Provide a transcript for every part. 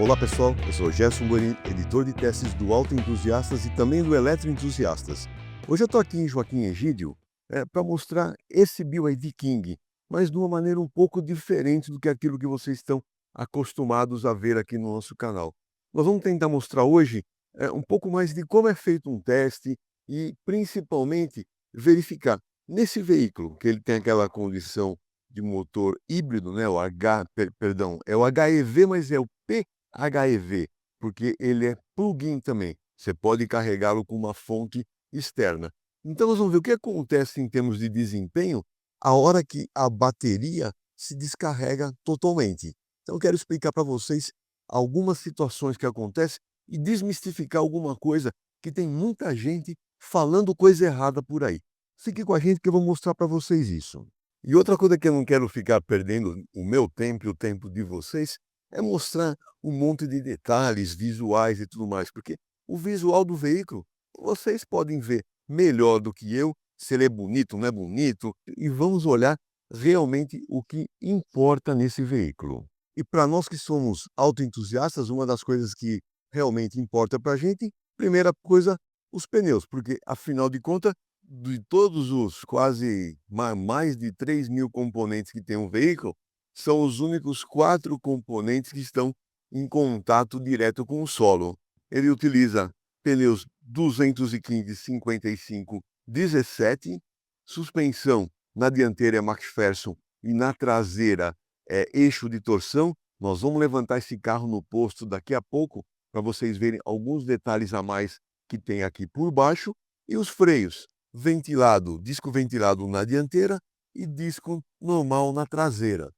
Olá pessoal, eu sou Gerson Bonin, editor de testes do Auto Entusiastas e também do Eletro Entusiastas. Hoje eu estou aqui em Joaquim Egídio para mostrar esse BYD King, mas de uma maneira um pouco diferente do que aquilo que vocês estão acostumados a ver aqui no nosso canal. Nós vamos tentar mostrar hoje um pouco mais de como é feito um teste e principalmente verificar nesse veículo, que ele tem aquela condição de motor híbrido, né, perdão, é o HEV, mas é o PHEV, porque ele é plug-in também. Você pode carregá-lo com uma fonte externa. Então nós vamos ver o que acontece em termos de desempenho a hora que a bateria se descarrega totalmente. Então eu quero explicar para vocês algumas situações que acontecem e desmistificar alguma coisa que tem muita gente falando coisa errada por aí. Fique com a gente que eu vou mostrar para vocês isso. E outra coisa que eu não quero ficar perdendo o meu tempo e o tempo de vocês é mostrar um monte de detalhes visuais e tudo mais, porque o visual do veículo vocês podem ver melhor do que eu, se ele é bonito, não é bonito, e vamos olhar realmente o que importa nesse veículo. E para nós que somos autoentusiastas, uma das coisas que realmente importa para a gente, primeira coisa, os pneus, porque afinal de contas, de todos os quase mais de 3.000 componentes que tem um veículo, são os únicos 4 componentes que estão em contato direto com o solo. Ele utiliza pneus 215 55 17, suspensão na dianteira é McPherson e na traseira é eixo de torção. Nós vamos levantar esse carro no posto daqui a pouco para vocês verem alguns detalhes a mais que tem aqui por baixo. E os freios, disco ventilado na dianteira e disco normal na traseira.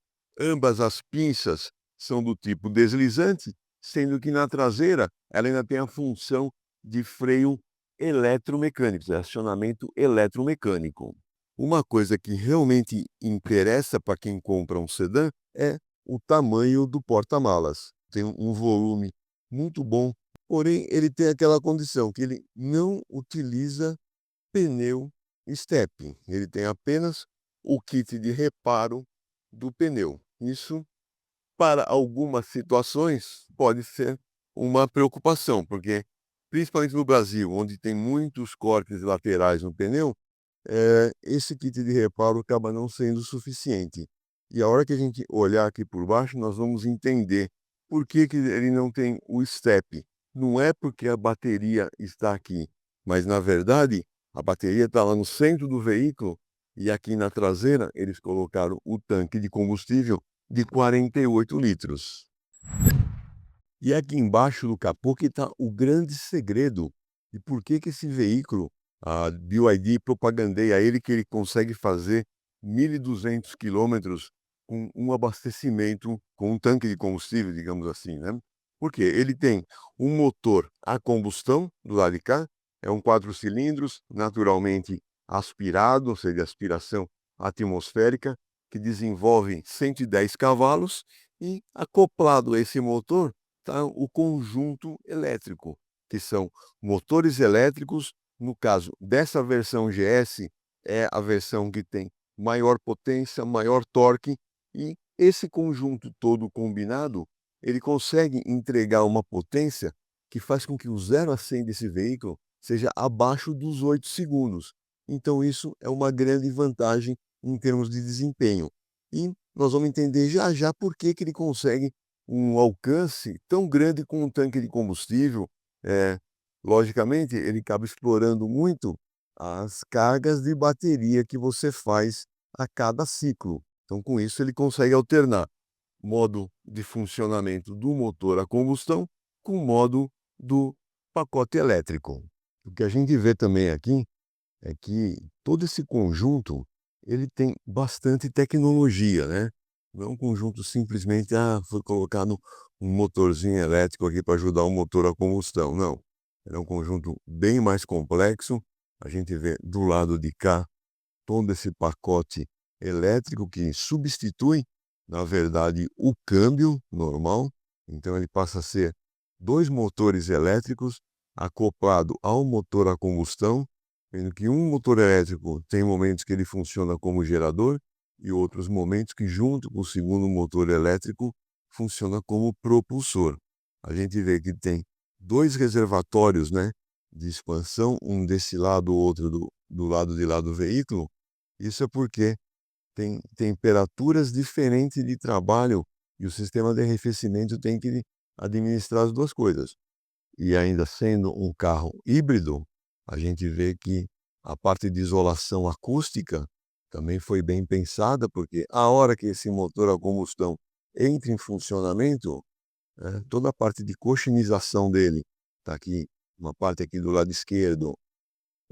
Ambas as pinças são do tipo deslizante, sendo que na traseira ela ainda tem a função de freio eletromecânico, acionamento eletromecânico. Uma coisa que realmente interessa para quem compra um sedã é o tamanho do porta-malas. Tem um volume muito bom, porém ele tem aquela condição que ele não utiliza pneu step, ele tem apenas o kit de reparo do pneu. Isso, para algumas situações, pode ser uma preocupação, porque, principalmente no Brasil, onde tem muitos cortes laterais no pneu, esse kit de reparo acaba não sendo suficiente. E a hora que a gente olhar aqui por baixo, nós vamos entender por que que ele não tem o step. Não é porque a bateria está aqui, mas, na verdade, a bateria está lá no centro do veículo e aqui na traseira eles colocaram o tanque de combustível de 48 litros. E aqui embaixo do capô que está o grande segredo de por que que esse veículo, a BYD propagandeia ele que ele consegue fazer 1.200 quilômetros com um abastecimento, com um tanque de combustível, digamos assim, né. Por quê? Ele tem um motor a combustão do lado de cá, é um 4 cilindros, naturalmente aspirado, ou seja, aspiração atmosférica, que desenvolve 110 cavalos e acoplado a esse motor tá o conjunto elétrico, que são motores elétricos. No caso dessa versão GS, é a versão que tem maior potência, maior torque, e esse conjunto todo combinado, ele consegue entregar uma potência que faz com que o 0 a 100 desse veículo seja abaixo dos 8 segundos. Então isso é uma grande vantagem em termos de desempenho. E nós vamos entender já já por que que ele consegue um alcance tão grande com um tanque de combustível. eh, Logicamente, ele acaba explorando muito as cargas de bateria que você faz a cada ciclo. Então, com isso, ele consegue alternar modo de funcionamento do motor a combustão com o modo do pacote elétrico. O que a gente vê também aqui é que todo esse conjunto, ele tem bastante tecnologia, né. Não é um conjunto simplesmente, foi colocado um motorzinho elétrico aqui para ajudar o motor a combustão, não. Ele é um conjunto bem mais complexo. A gente vê do lado de cá todo esse pacote elétrico que substitui, na verdade, o câmbio normal. Então ele passa a ser 2 motores elétricos acoplado ao motor a combustão, sendo que um motor elétrico tem momentos que ele funciona como gerador e outros momentos que, junto com o segundo motor elétrico, funciona como propulsor. a gente vê que tem 2 reservatórios, né, de expansão, um desse lado, o outro do lado de lá do veículo. Isso é porque tem temperaturas diferentes de trabalho e o sistema de arrefecimento tem que administrar as 2 coisas. E ainda sendo um carro híbrido, a gente vê que a parte de isolação acústica também foi bem pensada, porque a hora que esse motor a combustão entra em funcionamento, toda a parte de coxinização dele, está aqui, uma parte aqui do lado esquerdo,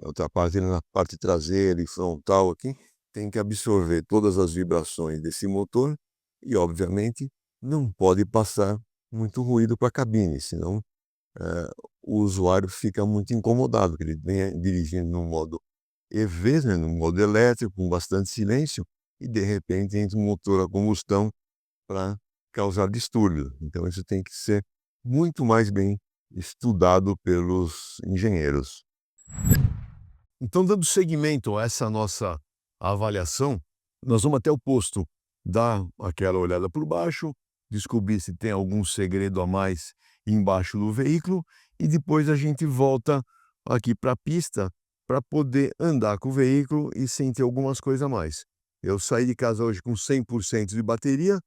outra parte na parte traseira e frontal aqui, tem que absorver todas as vibrações desse motor e, obviamente, não pode passar muito ruído para a cabine, senão o usuário fica muito incomodado, porque ele vem dirigindo no modo EV, né, no modo elétrico, com bastante silêncio, e de repente entra um motor a combustão para causar distúrbio. Então isso tem que ser muito mais bem estudado pelos engenheiros. Então, dando seguimento a essa nossa avaliação, nós vamos até o posto, dar aquela olhada por baixo, descobrir se tem algum segredo a mais embaixo do veículo e depois a gente volta aqui para a pista para poder andar com o veículo e sentir algumas coisas a mais. Eu saí de casa hoje com 100% de bateria,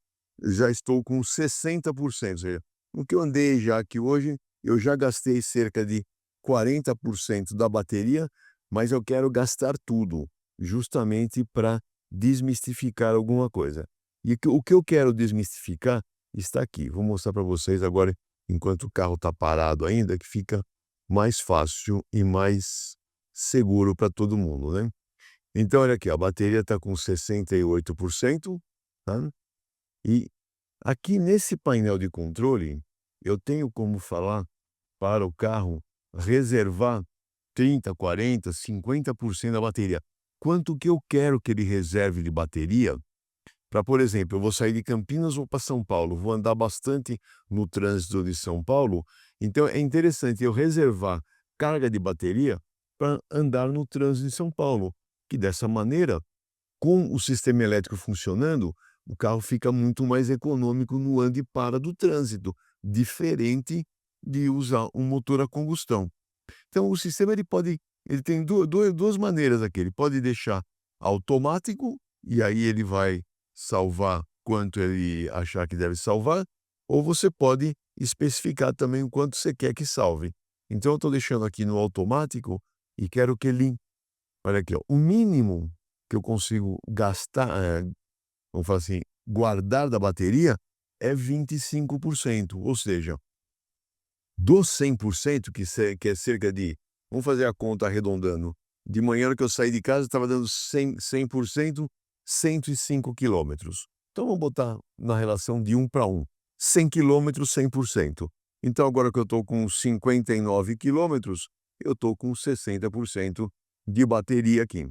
já estou com 60%, ou seja, o que eu andei já aqui hoje, eu já gastei cerca de 40% da bateria, mas eu quero gastar tudo, justamente para desmistificar alguma coisa. E o que eu quero desmistificar está aqui. Vou mostrar para vocês agora, enquanto o carro está parado ainda, que fica mais fácil e mais seguro para todo mundo, né? Então, olha aqui, a bateria está com 68%, tá? E aqui nesse painel de controle, eu tenho como falar para o carro reservar 30, 40, 50% da bateria. Quanto que eu quero que ele reserve de bateria para, por exemplo, eu vou sair de Campinas, vou para São Paulo, vou andar bastante no trânsito de São Paulo, então é interessante eu reservar carga de bateria para andar no trânsito de São Paulo, que dessa maneira, com o sistema elétrico funcionando, o carro fica muito mais econômico no anda e para do trânsito, diferente de usar um motor a combustão. Então o sistema ele tem duas maneiras aqui, ele pode deixar automático, e aí ele vai salvar quanto ele achar que deve salvar, ou você pode especificar também o quanto você quer que salve. Então eu estou deixando aqui no automático e quero que ele, olha aqui, ó, o mínimo que eu consigo gastar, vamos falar assim, guardar da bateria é 25%, ou seja, dos 100%, que é cerca de, vamos fazer a conta arredondando, de manhã que eu saí de casa estava dando 100%, 105 quilômetros. Então vamos botar na relação de 1 para 1, 100 quilômetros, 100%. Então agora que eu estou com 59 quilômetros, eu estou com 60% de bateria aqui.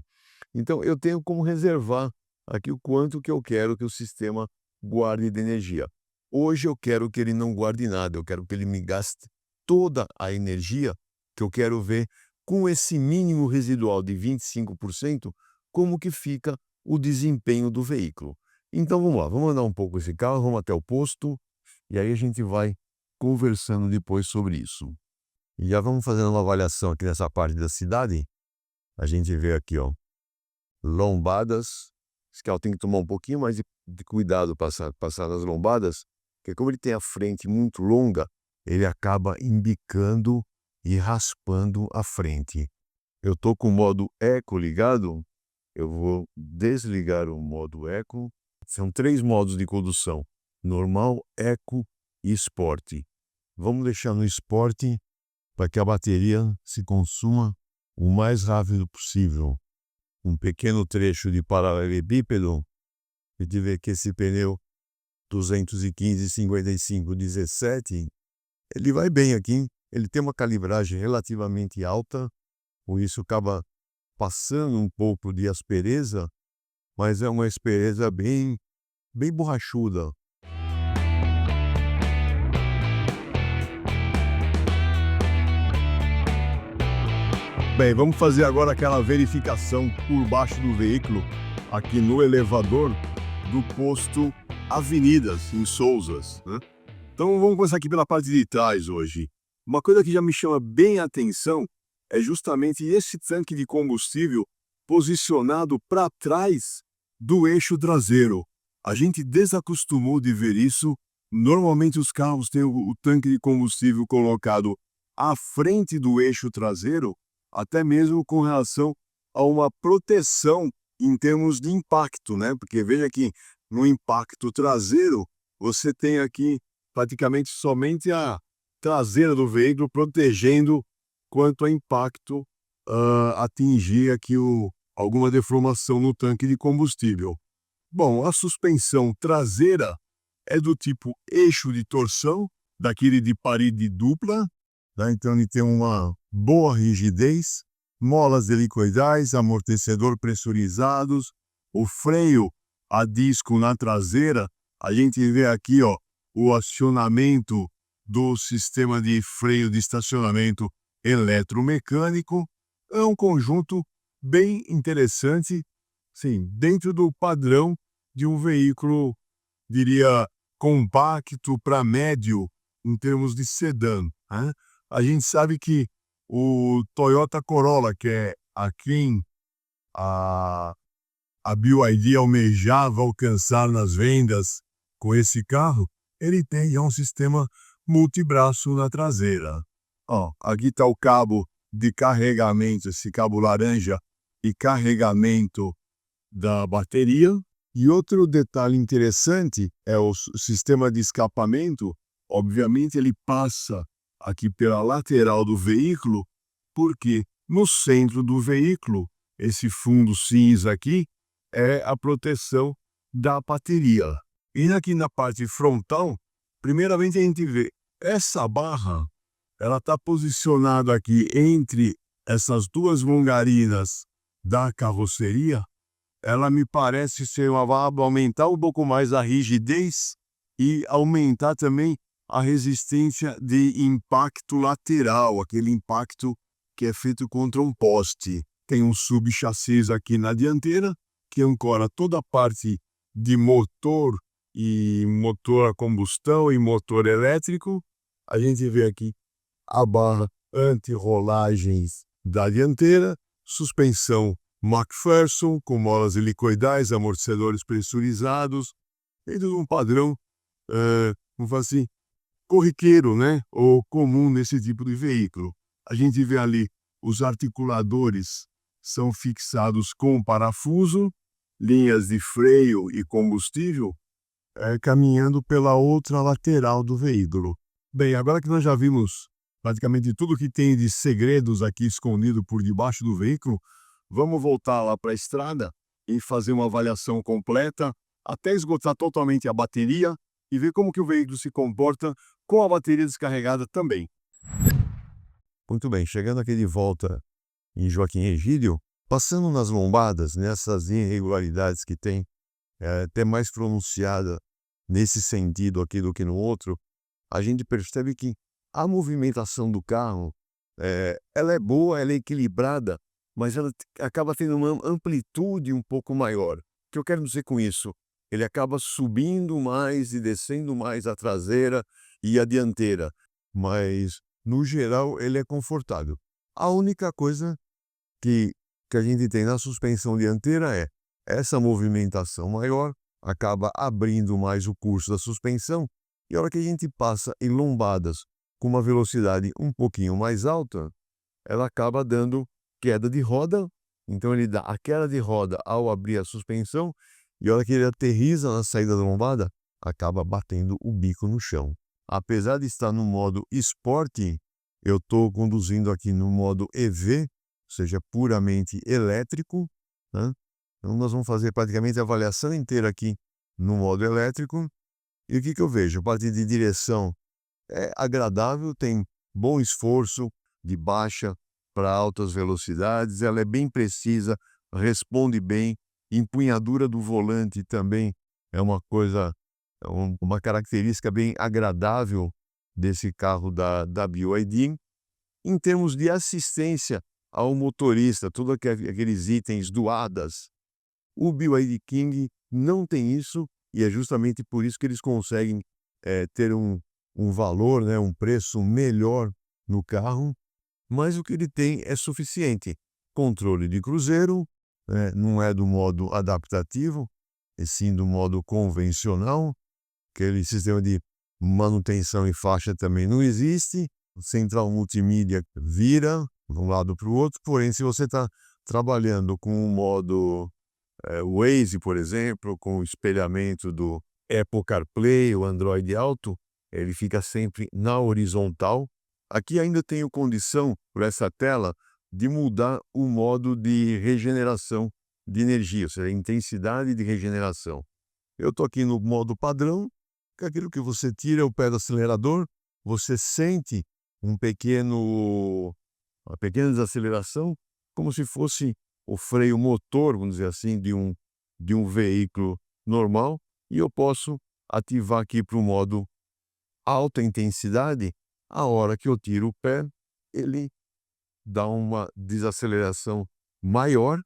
Então eu tenho como reservar aqui o quanto que eu quero que o sistema guarde de energia. Hoje eu quero que ele não guarde nada, eu quero que ele me gaste toda a energia que eu quero ver com esse mínimo residual de 25%, como que fica o desempenho do veículo. Então vamos lá, vamos andar um pouco esse carro, vamos até o posto e aí a gente vai conversando depois sobre isso. E já vamos fazendo uma avaliação aqui nessa parte da cidade. A gente vê aqui, ó, lombadas. Esse carro tem que tomar um pouquinho mais de cuidado passar nas lombadas, porque como ele tem a frente muito longa, ele acaba embicando e raspando a frente. Eu estou com o modo Eco ligado, eu vou desligar o modo Eco. São 3 modos de condução: normal, Eco e Sport. Vamos deixar no Sport para que a bateria se consuma o mais rápido possível. Um pequeno trecho de paralelepípedo, e de ver que esse pneu 215/55/17, ele vai bem aqui, ele tem uma calibragem relativamente alta, por isso acaba passando um pouco de aspereza, mas é uma aspereza bem borrachuda. Bem, vamos fazer agora aquela verificação por baixo do veículo, aqui no elevador do posto Avenidas, em Souzas, né? Então vamos começar aqui pela parte de trás hoje. Uma coisa que já me chama bem a atenção é justamente esse tanque de combustível posicionado para trás do eixo traseiro. A gente desacostumou de ver isso. Normalmente os carros têm o tanque de combustível colocado à frente do eixo traseiro, até mesmo com relação a uma proteção em termos de impacto, né? Porque veja que no impacto traseiro você tem aqui praticamente somente a traseira do veículo protegendo quanto a impacto atingir aqui alguma deformação no tanque de combustível. Bom, a suspensão traseira é do tipo eixo de torção, daquele de parede dupla, tá? Então ele tem uma boa rigidez, molas helicoidais, amortecedor pressurizados, o freio a disco na traseira, a gente vê aqui, ó, o acionamento do sistema de freio de estacionamento eletromecânico. É um conjunto bem interessante, sim, dentro do padrão de um veículo, diria, compacto para médio em termos de sedã, né? A gente sabe que o Toyota Corolla, que é a quem a BYD almejava alcançar nas vendas com esse carro, ele tem já um sistema multibraço na traseira. Ó, aqui está o cabo de carregamento, esse cabo laranja, e carregamento da bateria. E outro detalhe interessante é o sistema de escapamento. Obviamente ele passa aqui pela lateral do veículo, porque no centro do veículo, esse fundo cinza aqui, é a proteção da bateria. E aqui na parte frontal, primeiramente a gente vê essa barra, ela está posicionada aqui entre essas duas longarinas da carroceria. Ela me parece ser uma barra para aumentar um pouco mais a rigidez e aumentar também a resistência de impacto lateral, aquele impacto que é feito contra um poste. Tem um subchassis aqui na dianteira, que ancora toda a parte de motor e motor a combustão e motor elétrico. A gente vê aqui a barra anti-rolagens da dianteira, suspensão McPherson com molas helicoidais, amortecedores pressurizados, dentro de um padrão, vamos falar assim, corriqueiro, né? Ou comum nesse tipo de veículo. A gente vê ali os articuladores são fixados com parafuso, linhas de freio e combustível caminhando pela outra lateral do veículo. Bem, agora que nós já vimos praticamente tudo que tem de segredos aqui escondido por debaixo do veículo, vamos voltar lá para a estrada e fazer uma avaliação completa até esgotar totalmente a bateria e ver como que o veículo se comporta com a bateria descarregada também. Muito bem, chegando aqui de volta em Joaquim Egídio, passando nas lombadas, nessas irregularidades que tem, até mais pronunciada nesse sentido aqui do que no outro, a gente percebe que a movimentação do carro, ela é boa, ela é equilibrada, mas ela acaba tendo uma amplitude um pouco maior. O que eu quero dizer com isso? Ele acaba subindo mais e descendo mais a traseira e a dianteira, mas no geral ele é confortável. A única coisa que a gente tem na suspensão dianteira é essa movimentação maior, acaba abrindo mais o curso da suspensão, e a hora que a gente passa em lombadas com uma velocidade um pouquinho mais alta, ela acaba dando queda de roda, então ele dá a queda de roda ao abrir a suspensão, e a hora que ele aterriza na saída da lombada, acaba batendo o bico no chão. Apesar de estar no modo esporte, eu estou conduzindo aqui no modo EV, ou seja, puramente elétrico, né? Então nós vamos fazer praticamente a avaliação inteira aqui no modo elétrico. E o que eu vejo? A parte de direção é agradável, tem bom esforço de baixa para altas velocidades, ela é bem precisa, responde bem, empunhadura do volante também é uma coisa, uma característica bem agradável desse carro da BYD. Em termos de assistência ao motorista, todos aqueles itens do ADAS, o BYD King não tem isso, e é justamente por isso que eles conseguem ter um um valor, né, um preço melhor no carro, mas o que ele tem é suficiente. Controle de cruzeiro, não é do modo adaptativo, e sim do modo convencional. Aquele sistema de manutenção em faixa também não existe. Central multimídia vira de um lado para o outro, porém, se você está trabalhando com o modo Waze, por exemplo, com o espelhamento do Apple CarPlay, o Android Auto, ele fica sempre na horizontal. Aqui ainda tenho condição, por essa tela, de mudar o modo de regeneração de energia, ou seja, a intensidade de regeneração. Eu estou aqui no modo padrão, que é aquilo que você tira o pé do acelerador, você sente uma pequena desaceleração, como se fosse o freio motor, vamos dizer assim, de um veículo normal, e eu posso ativar aqui para o modo alta intensidade. A hora que eu tiro o pé, ele dá uma desaceleração maior,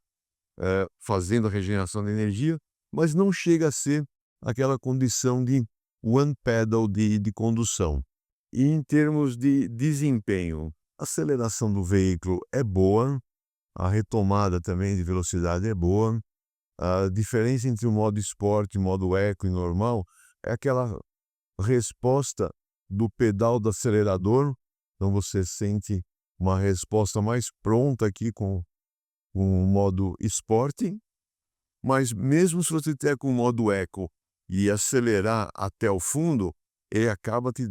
fazendo a regeneração de energia, mas não chega a ser aquela condição de one pedal de condução. E em termos de desempenho, a aceleração do veículo é boa, a retomada também de velocidade é boa. A diferença entre o modo esporte, modo eco e normal é aquela resposta do pedal do acelerador. Então você sente uma resposta mais pronta aqui com o modo esporte, mas mesmo se você tiver com o modo eco e acelerar até o fundo, ele acaba te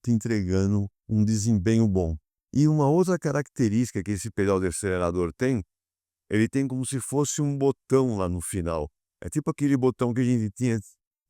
entregando um desempenho bom. E uma outra característica que esse pedal de acelerador tem, ele tem como se fosse um botão lá no final. É tipo aquele botão que a gente tinha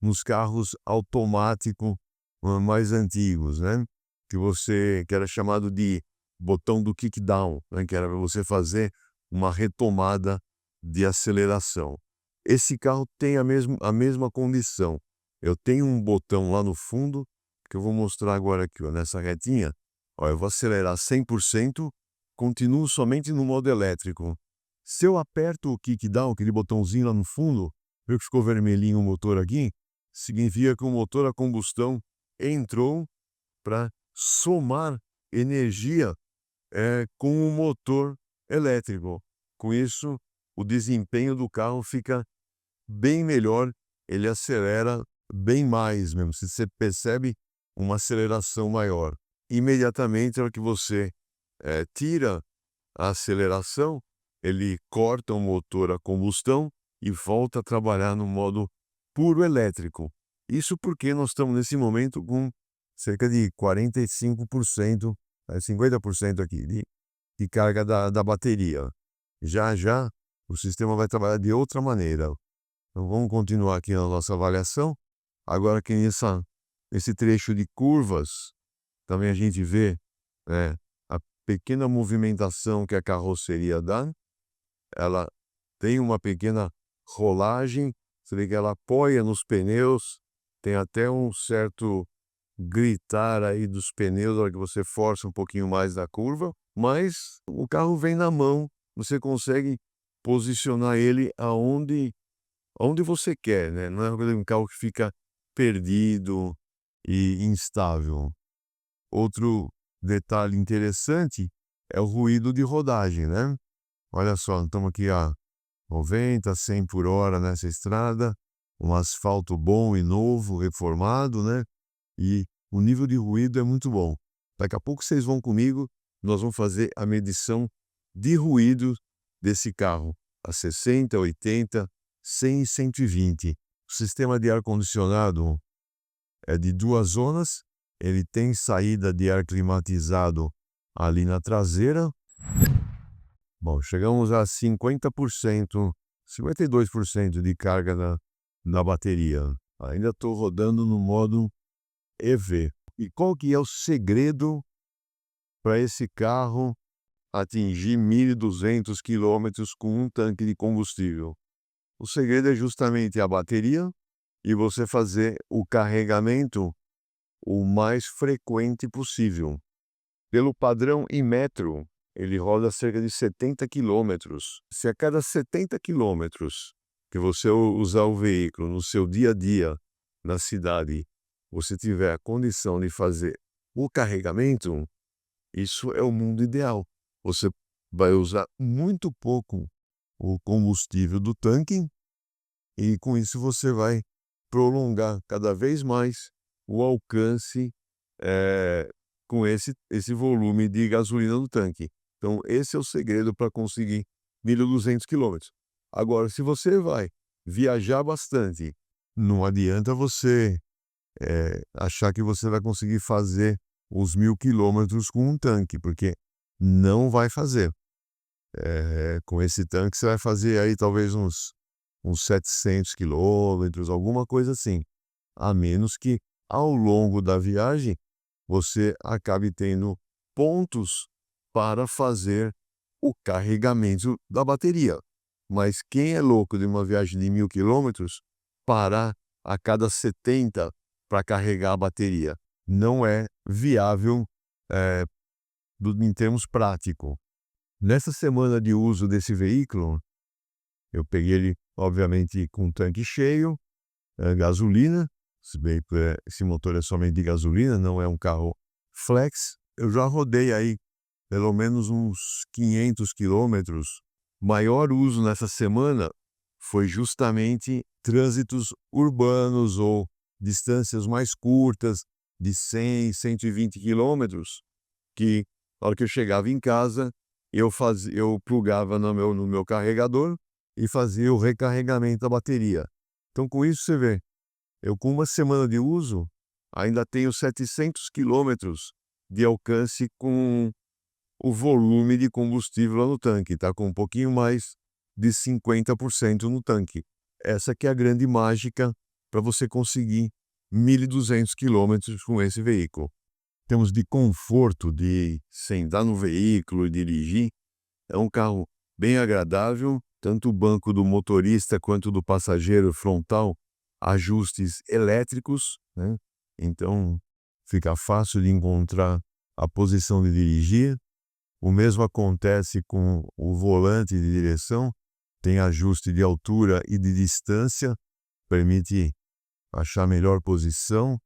nos carros automáticos mais antigos, né? Que era chamado de botão do kickdown, né? Que era para você fazer uma retomada de aceleração. Esse carro tem a mesma condição. Eu tenho um botão lá no fundo, que eu vou mostrar agora aqui, ó, nessa retinha. Ó, eu vou acelerar 100%, continuo somente no modo elétrico. Se eu aperto o kickdown, aquele botãozinho lá no fundo, viu que ficou vermelhinho o motor aqui, significa que o motor a combustão entrou para somar energia com o motor elétrico. Com isso, o desempenho do carro fica bem melhor, ele acelera bem mais mesmo. Você percebe uma aceleração maior. Imediatamente, na hora que você tira a aceleração, ele corta o motor a combustão e volta a trabalhar no modo puro elétrico. Isso porque nós estamos nesse momento com cerca de 45%, 50% aqui de carga da bateria. Já já o sistema vai trabalhar de outra maneira. Então vamos continuar aqui na nossa avaliação. Agora que nesse trecho de curvas, também a gente vê a pequena movimentação que a carroceria dá. Ela tem uma pequena rolagem, você vê que ela apoia nos pneus, tem até um certo gritar aí dos pneus na hora que você força um pouquinho mais da curva, mas o carro vem na mão, você consegue posicionar ele aonde você quer, né? Não é um carro que fica perdido e instável. Outro detalhe interessante é o ruído de rodagem, né? Olha só, estamos aqui a 90, 100 por hora nessa estrada, um asfalto bom e novo, reformado, né? E o nível de ruído é muito bom. Daqui a pouco vocês vão comigo, nós vamos fazer a medição de ruído desse carro, a 60, 80, 100 e 120. O sistema de ar-condicionado é de 2 zonas, ele tem saída de ar climatizado ali na traseira. Bom, chegamos a 50%, 52% de carga na bateria. Ainda estou rodando no modo EV. E qual que é o segredo para esse carro atingir 1.200 quilômetros com um tanque de combustível? O segredo é justamente a bateria e você fazer o carregamento o mais frequente possível. Pelo padrão Inmetro, ele roda cerca de 70 quilômetros. Se a cada 70 quilômetros que você usar o veículo no seu dia a dia na cidade, você tiver a condição de fazer o carregamento, isso é o mundo ideal. Você vai usar muito pouco o combustível do tanque e com isso você vai prolongar cada vez mais o alcance com esse volume de gasolina no tanque. Então esse é o segredo para conseguir 1.200 quilômetros. Agora, se você vai viajar bastante, não adianta você achar que você vai conseguir fazer os 1.000 quilômetros com um tanque, porque não vai fazer. Com esse tanque você vai fazer aí talvez uns 700 quilômetros, alguma coisa assim. A menos que ao longo da viagem você acabe tendo pontos para fazer o carregamento da bateria. Mas quem é louco de uma viagem de 1.000 quilômetros, parar a cada 70 para carregar a bateria? Não é viável em termos práticos. Nessa semana de uso desse veículo, eu peguei ele, obviamente, com tanque cheio, gasolina. Esse motor é somente de gasolina, não é um carro flex. Eu já rodei aí pelo menos uns 500 quilômetros. Maior uso nessa semana foi justamente trânsitos urbanos ou distâncias mais curtas, de 100, 120 quilômetros, que na hora que eu chegava em casa, eu plugava no meu carregador e fazia o recarregamento da bateria. Então, com isso você vê, eu com uma semana de uso, ainda tenho 700 quilômetros de alcance com o volume de combustível lá no tanque, está com um pouquinho mais de 50% no tanque. Essa que é a grande mágica para você conseguir 1.200 quilômetros com esse veículo. Em termos de conforto, de sentar no veículo e dirigir, é um carro bem agradável, tanto o banco do motorista quanto do passageiro frontal, ajustes elétricos, né? Então fica fácil de encontrar a posição de dirigir. O mesmo acontece com o volante de direção, tem ajuste de altura e de distância, permite achar melhor posição.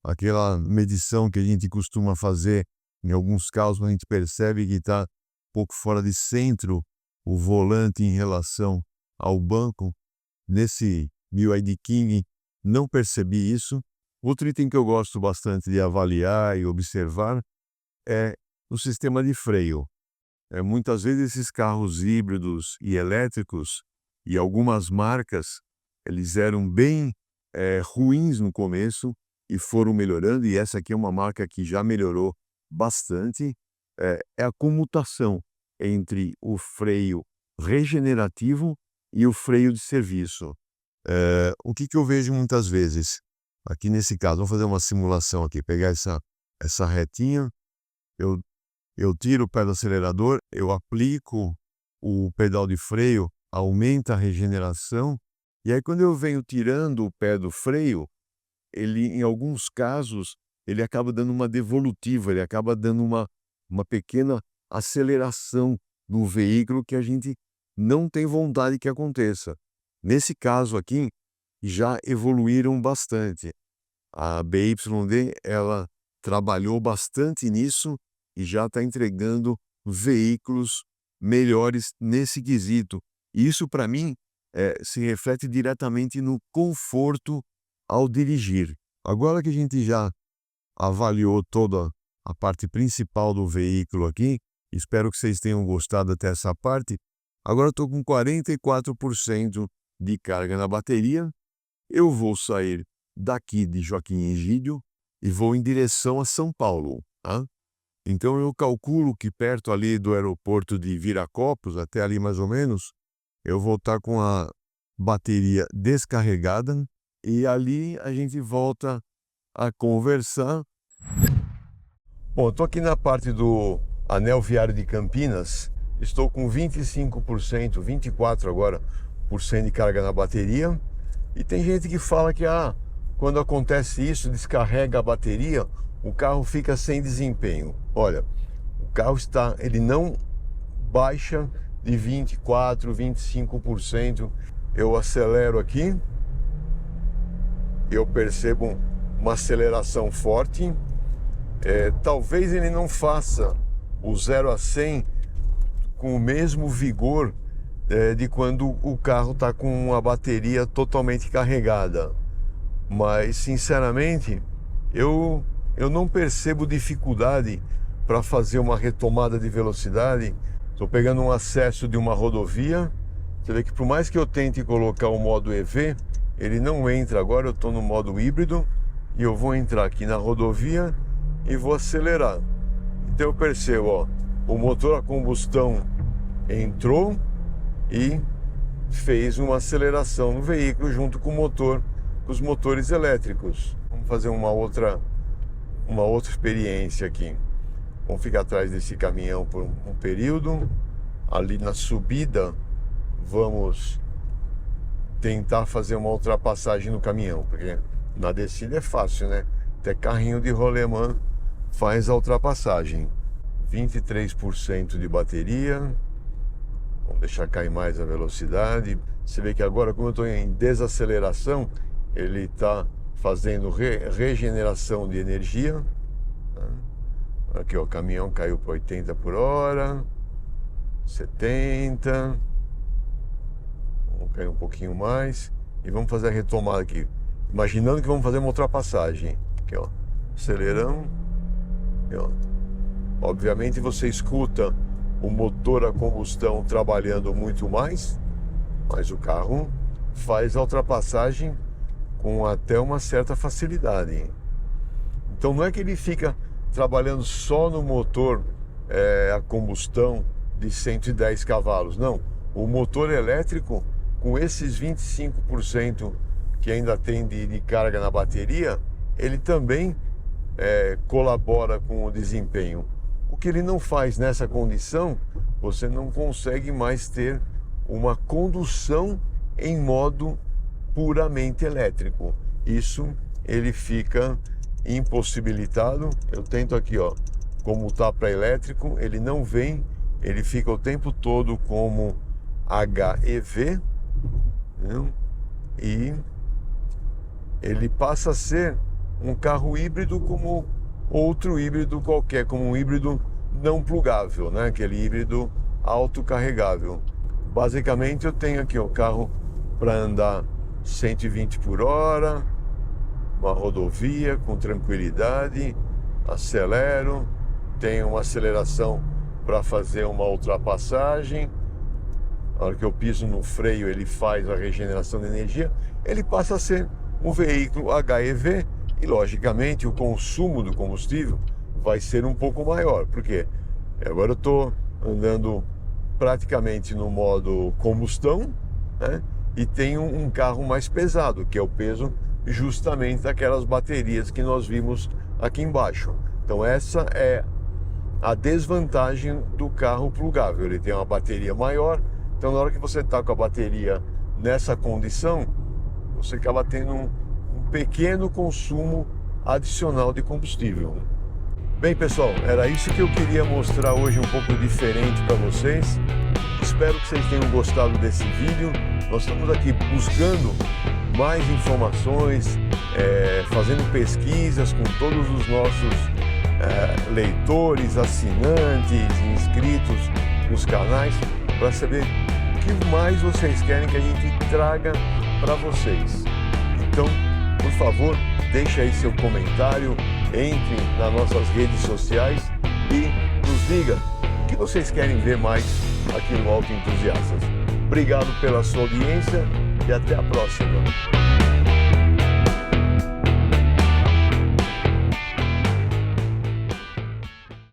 Aquela medição que a gente costuma fazer, em alguns casos a gente percebe que está um pouco fora de centro o volante em relação ao banco. Nesse BYD King não percebi isso. Outro item que eu gosto bastante de avaliar e observar é o sistema de freio. Muitas vezes esses carros híbridos e elétricos, e algumas marcas, eles eram bem ruins no começo e foram melhorando, e essa aqui é uma marca que já melhorou bastante, é a comutação entre o freio regenerativo e o freio de serviço. O que eu vejo muitas vezes? Aqui nesse caso, vamos fazer uma simulação aqui, pegar essa retinha, eu tiro o pé do acelerador, eu aplico o pedal de freio, aumenta a regeneração, e aí quando eu venho tirando o pé do freio, ele, em alguns casos, ele acaba dando uma devolutiva, ele acaba dando uma pequena aceleração no veículo que a gente não tem vontade que aconteça. Nesse caso aqui, já evoluíram bastante. A BYD, ela trabalhou bastante nisso e já está entregando veículos melhores nesse quesito. E isso, para mim, se reflete diretamente no conforto ao dirigir. Agora que a gente já avaliou toda a parte principal do veículo aqui, espero que vocês tenham gostado até essa parte. Agora estou com 44% de carga na bateria. Eu vou sair daqui de Joaquim Egídio e vou em direção a São Paulo. Tá? Então eu calculo que perto ali do aeroporto de Viracopos, até ali mais ou menos, eu vou estar com a bateria descarregada e ali a gente volta a conversar. Bom, estou aqui na parte do Anel Viário de Campinas, estou com 25%, 24% agora, de carga na bateria. E tem gente que fala que quando acontece isso, descarrega a bateria, o carro fica sem desempenho. Olha, o carro ele não baixa de 24%, 25%. Eu acelero aqui, eu percebo uma aceleração forte. Talvez ele não faça o 0 a 100 com o mesmo vigor de quando o carro está com a bateria totalmente carregada. Mas, sinceramente, eu não percebo dificuldade para fazer uma retomada de velocidade. Estou pegando um acesso de uma rodovia. Você vê que por mais que eu tente colocar o modo EV, ele não entra agora. Eu estou no modo híbrido e eu vou entrar aqui na rodovia e vou acelerar. Então eu percebo, ó, o motor a combustão entrou e fez uma aceleração no veículo junto com o motor, com os motores elétricos. Vamos fazer uma outra experiência aqui. Vamos ficar atrás desse caminhão por um período. Ali na subida, vamos tentar fazer uma ultrapassagem no caminhão, porque na descida é fácil, né? Até carrinho de rolemã faz a ultrapassagem. 23% de bateria. Vamos deixar cair mais a velocidade. Você vê que agora, como eu estou em desaceleração, ele está fazendo regeneração de energia. Aqui, ó, o caminhão caiu para 80 por hora, 70. Vamos cair um pouquinho mais e vamos fazer a retomada aqui, imaginando que vamos fazer uma ultrapassagem. Aqui, ó, aceleramos. Aqui, ó. Obviamente você escuta o motor a combustão trabalhando muito mais, mas o carro faz a ultrapassagem com até uma certa facilidade. Então não é que ele fica trabalhando só no motor a combustão de 110 cavalos, não. O motor elétrico, com esses 25% que ainda tem de carga na bateria, ele também colabora com o desempenho. O que ele não faz nessa condição, você não consegue mais ter uma condução em modo puramente elétrico. Isso ele fica impossibilitado. Eu tento aqui, ó, como tá para elétrico, ele não vem, ele fica o tempo todo como HEV, né? E ele passa a ser um carro híbrido como outro híbrido qualquer, como um híbrido não plugável, né? Aquele híbrido autocarregável. Basicamente eu tenho aqui o carro para andar 120 por hora, uma rodovia com tranquilidade, acelero, tenho uma aceleração para fazer uma ultrapassagem. Na hora que eu piso no freio, ele faz a regeneração de energia, ele passa a ser um veículo HEV e, logicamente, o consumo do combustível vai ser um pouco maior. Por quê? Agora eu estou andando praticamente no modo combustão, né? E tenho um carro mais pesado, que é o peso justamente daquelas baterias que nós vimos aqui embaixo. Então essa é a desvantagem do carro plugável. Ele tem uma bateria maior, então na hora que você está com a bateria nessa condição, você acaba tendo um pequeno consumo adicional de combustível. Bem, pessoal, era isso que eu queria mostrar hoje, um pouco diferente para vocês. Espero que vocês tenham gostado desse vídeo. Nós estamos aqui buscando mais informações, fazendo pesquisas com todos os nossos leitores, assinantes, inscritos nos canais, para saber o que mais vocês querem que a gente traga para vocês. Então, por favor, deixe aí seu comentário, entre nas nossas redes sociais e nos diga o que vocês querem ver mais aqui no Auto Entusiastas. Obrigado pela sua audiência e até a próxima.